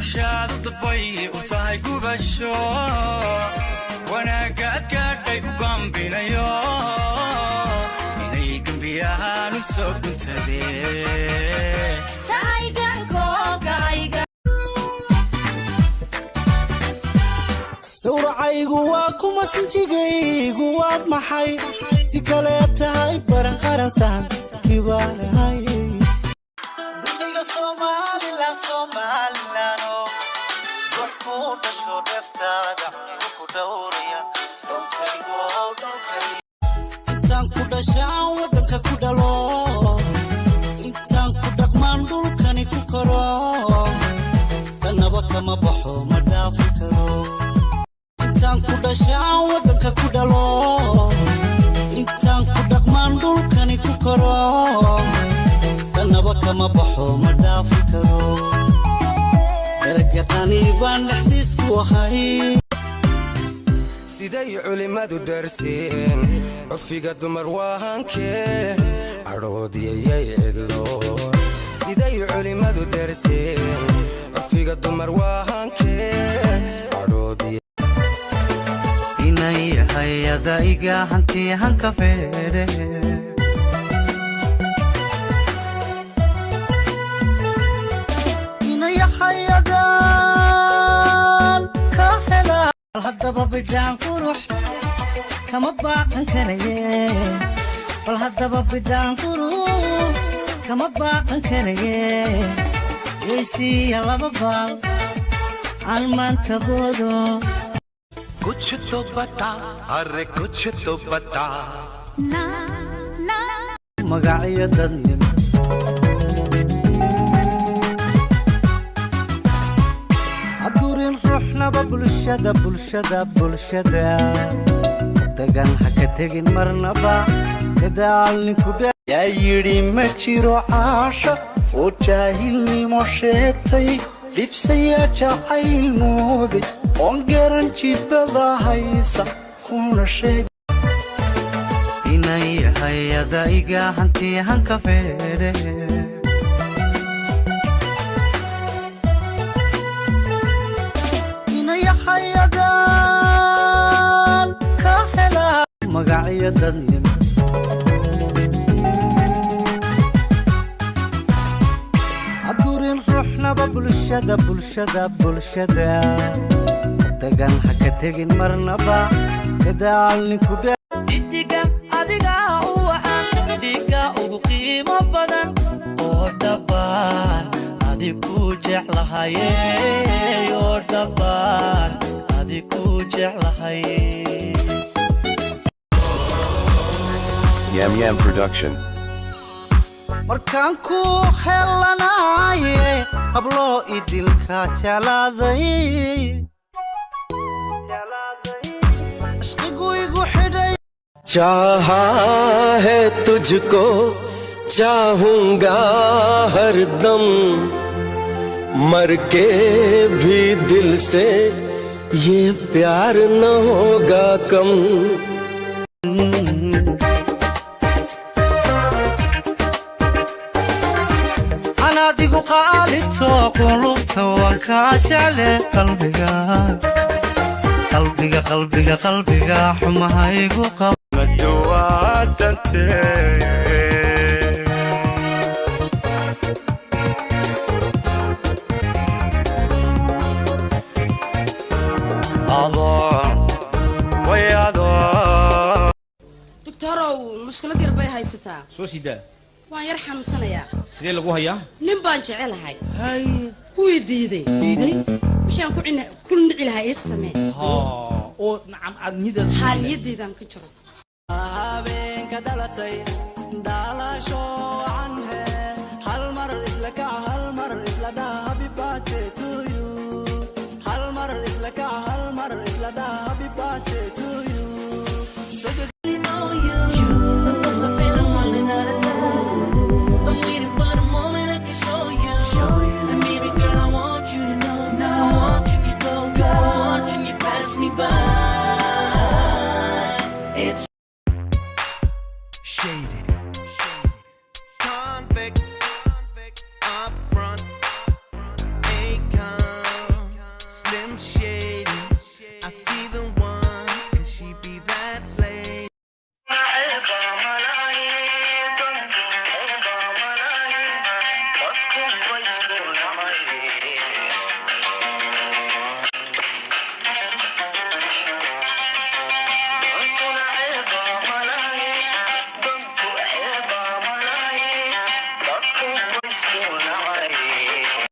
وشاد الضبي وتايقو بشو وانا قاعد وقام بينا إني قنبيها نسوق انتدي sawracaygu waa kuma sinjigaygu waa maxay si kale tahay baran qaransan kibaanahay duniga Soomaalilano ruuxu dhasho dheftaada ku dhawriya dhulkaygo intaan ku dhashaan wadanka ku dhalo intaan ku dhaqmaan dhulkani ku koro kanaba kama baxo ma dhaafi karo intaan ku dhashaan wadanka ku dhalo intaan ku dhaqmaan dhulkani ku koro kanaba kama baxo ma dhaafi karo darajadani baan dhaxdiis ku ahay siday culimadu darseen cufiga dumar waahankee aroodiyay cidlo siday culimadu darseen cufiga dumar waahankee aroodiyay inay hayada iga hanti hanka feere inay hayadan ka hela hadaba bidaan qurux kama baaqan karaye bal hadaba bidaan qurux kama baaqan karaye yeesi laba bal almanta bodo कुछ तो बता अरे कुछ तो बता ना ना magaciyo dadnim adurin ruuxnaba bulshada dagan haka tegin marnaba dadaalninku yaa yidhi ma jiro caasha oo jaahilnimo sheegtay dhibsaya jacayl mooday on garan jibada haysa kuna sheeg inay hayada iga hanti hanka feere inay hayadan ka hela magaciyo dadnim adurin ruuxnaba bulshada dagan haka tegin marnaba dadaalninku dhiga adiga u waxan dhiga ugu qiimo badan oo dhabaan adigu jeclahaye oo dhabaan adigu jeclahaye Yam Yam Production. markaan ku helanaye hablo idilka jalaaday चाहा है तुझको चाहूंगा हरदम मर के भी दिल से ये प्यार न होगा कम anadigu qaalito qulubta waan ka jecel qalbiga xumahaygu qab مدواتنتي دكتورو مشكلة يربي هاي ستا soo sidaa waan yar xanuunsanayaa sidee lagu hayaa nin baan jecelahay hay wuu diiday diiday wixii ku nici lahaa is samee oo nacam aad nidad xaaliyadeydan ku jiro habeenka dhalatay dhalasho canhe hal mar isla kac hal mar isla dhaa happy birthday to you hal mar isla kac hal mar isla dhaa happy birthday to you Shaded convict up front Akon Slim Shady, I see the one, cause she be that